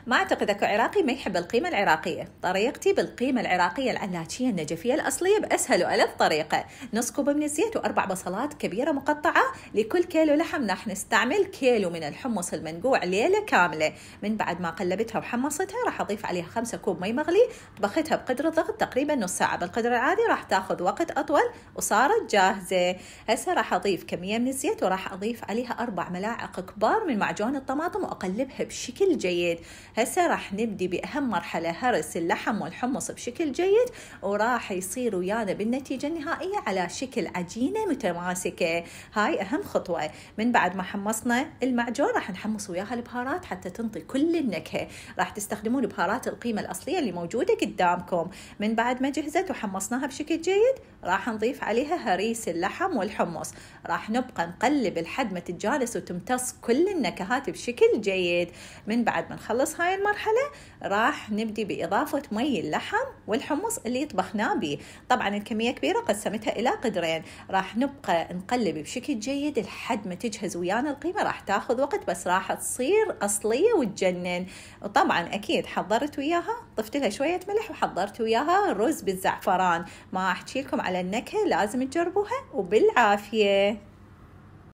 ما أعتقد أكو عراقي ما يحب القيمة العراقية. طريقتي بالقيمة العراقية العلاجية النجفية الأصلية بأسهل وألذ طريقة. نص كوب من الزيت و4 بصلات كبيرة مقطعة. لكل كيلو لحم راح نستعمل كيلو من الحمص المنقوع ليلة كاملة. من بعد ما قلبتها وحمصتها راح أضيف عليها 5 كوب مي مغلي. طبختها بقدر الضغط تقريبا نص ساعة. بالقدر العادي راح تاخذ وقت أطول وصارت جاهزة. هسه راح أضيف كمية من الزيت وراح أضيف عليها 4 ملاعق كبار من معجون الطماطم وأقلبها بشكل جيد. هسه راح نبدي بأهم مرحلة، هرس اللحم والحمص بشكل جيد، وراح يصير ويانا بالنتيجة النهائية على شكل عجينة متماسكة. هاي أهم خطوة. من بعد ما حمصنا المعجون راح نحمص وياها البهارات حتى تنطي كل النكهة. راح تستخدمون بهارات القيمة الأصلية اللي موجودة قدامكم. من بعد ما جهزت وحمصناها بشكل جيد راح نضيف عليها هريس اللحم والحمص. راح نبقى نقلب لحد ما تتجانس وتمتص كل النكهات بشكل جيد. من بعد ما نخلص هاي المرحلة راح نبدي بإضافة مي اللحم والحمص اللي طبخناه به. طبعا الكمية كبيرة قسمتها إلى قدرين. راح نبقى نقلب بشكل جيد لحد ما تجهز ويانا القيمة. راح تاخذ وقت بس راح تصير أصلية وتجنن. وطبعا أكيد حضرت وياها، ضفت لها شوية ملح وحضرت وياها رز بالزعفران. ما أحكي لكم على النكهة، لازم تجربوها وبالعافية.